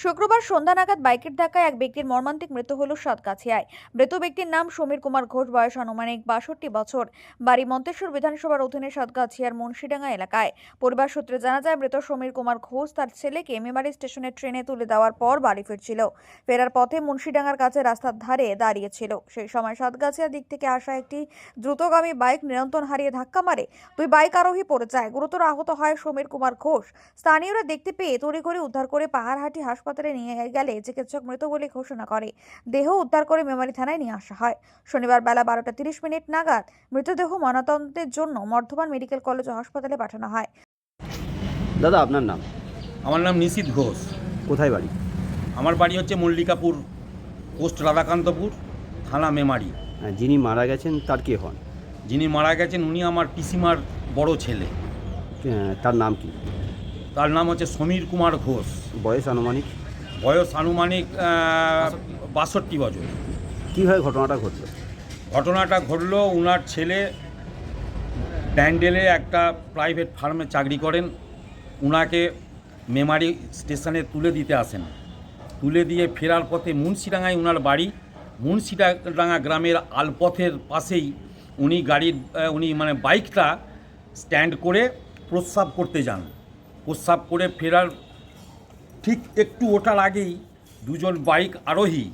শুক্রবার সন্ধ্যা নাগাদ বাইকের ধাক্কায় এক ব্যক্তির মর্মান্তিক মৃত্যু হল সাতগাছিয়ায়। মৃত ব্যক্তির নাম সমীর কুমার ঘোষ, বয়স আনুমানিক ৬২ বছর, বাড়ি মন্তেশ্বর বিধানসভার অধীনে সাতগাছিয়ার মুন্সিডাঙ্গা এলাকায়। পরিবার সূত্রে জানা যায়, মৃত সমীর কুমার ঘোষ তার ছেলেকে মেমারি স্টেশনে ট্রেনে তুলে দেওয়ার পর বাড়ি ফিরছিল। ফেরার পথে মুন্সিডাঙ্গার কাছে রাস্তার ধারে দাঁড়িয়েছিল। সেই সময় সাতগাছিয়া দিক থেকে আসা একটি দ্রুতগামী বাইক নিয়ন্ত্রণ হারিয়ে ধাক্কা মারে। দুই বাইক আরোহী পড়ে যায়। গুরুতর আহত হয় সমীর কুমার ঘোষ। স্থানীয়রা দেখতে পেয়ে তড়িঘড়ি উদ্ধার করে পাহাড়হাটি হাসপাতালে নিয়ে গেলে চিকিৎসক মৃত বলে ঘোষণা করে। দেহ উদ্ধার করে মেমারি থানায় নিয়ে আসা হয়। শনিবার বেলা 12:30 নাগাদ মৃতদেহ ময়নাতদন্তের জন্য বর্ধমান মেডিকেল কলেজ ও হাসপাতালে পাঠানো হয়। দাদা, আপনার নাম? আমার নাম নিশীথ ঘোষ। কোথায় বাড়ি? আমার বাড়ি হচ্ছে মল্লিকাপুর, পোস্ট রাধাকান্তপুর, থানা মেমারি। যিনি মারা গেছেন তার কে হন? যিনি মারা গেছেন উনি আমার পিসিমার বড় ছেলে। তার নাম কি? তার নাম হচ্ছে সমীর কুমার ঘোষ। বয়স আনুমানিক? বয়স আনুমানিক ৬২ বছর। কীভাবে ঘটনাটা ঘটল? ঘটনাটা ঘটল, উনার ছেলে ব্যান্ডেলে একটা প্রাইভেট ফার্মে চাকরি করেন। উনাকে মেমারি স্টেশনে তুলে দিতে আসেন। তুলে দিয়ে ফেরার পথে মুন্সিডাঙ্গায় উনার বাড়ি। মুন্সিডাঙ্গা গ্রামের আলপথের পাশেই উনি বাইকটা স্ট্যান্ড করে প্রস্রাব করতে যান। প্রস্রাব করে ফেরার ঠিক একটু ওঠার আগেই দুজন বাইক আরোহী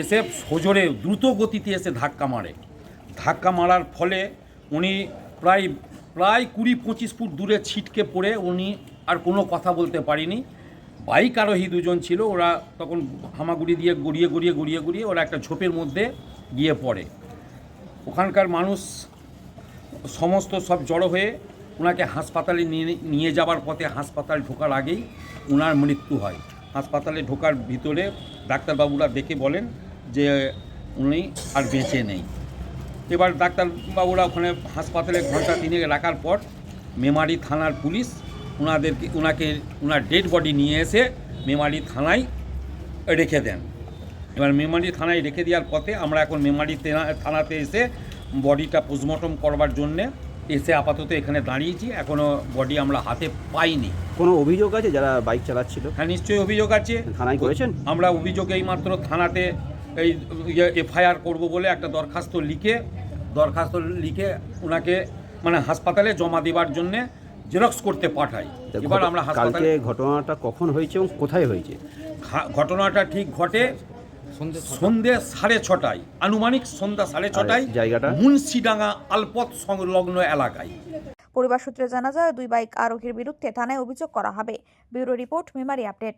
এসে সজোরে দ্রুত গতিতে এসে ধাক্কা মারে। ধাক্কা মারার ফলে উনি প্রায় 20-25 ফুট দূরে ছিটকে পড়ে উনি আর কোনো কথা বলতে পারেনি। বাইক আরোহী দুজন ছিল, ওরা তখন হামাগুড়ি দিয়ে গড়িয়ে ওরা একটা ঝোপের মধ্যে গিয়ে পড়ে। ওখানকার মানুষ সমস্ত সব জড়ো হয়ে ওনাকে হাসপাতালে নিয়ে যাওয়ার পথে হাসপাতাল ঢোকার আগেই ওনার মৃত্যু হয়। হাসপাতালে ঢোকার ভিতরে ডাক্তারবাবুরা দেখে বলেন যে উনি আর বেঁচে নেই। এবার ডাক্তারবাবুরা ওখানে হাসপাতালে ঘন্টা 3 রাখার পর মেমারি থানার পুলিশ ওনার ডেড বডি নিয়ে এসে মেমারি থানায় রেখে দেন। এবার মেমারি থানায় রেখে দেওয়ার পথে আমরা এখন মেমারি থানাতে এসে বডিটা পোস্টমর্টম করবার জন্যে এসে আপাতত এখানে দাঁড়িয়েছি। এখনও বডি আমরা হাতে পাইনি। কোনো অভিযোগ আছে যারা বাইক চালাচ্ছিল? হ্যাঁ, নিশ্চয়ই অভিযোগ আছে। থানায় করেছেন? আমরা অভিযোগ এইমাত্র থানাতে এফআইআর করব বলে একটা দরখাস্ত লিখে ওনাকে হাসপাতালে জমা দেওয়ার জন্যে জেরক্স করতে পাঠাই। এবার আমরা কালকে ঘটনাটা কখন হয়েছে এবং কোথায় হয়েছে? ঘটনাটা ঠিক ঘটে সন্ধ্যে 6:30, আনুমানিক সন্ধ্যা 6:30। জায়গাটা মুন্সিডাঙ্গা আলপথ সংলগ্ন এলাকায়। পরিবার সূত্রে জানা যায়, দুই বাইক আরোহীর বিরুদ্ধে থানায় অভিযোগ করা হবে। Bureau report, Memari update.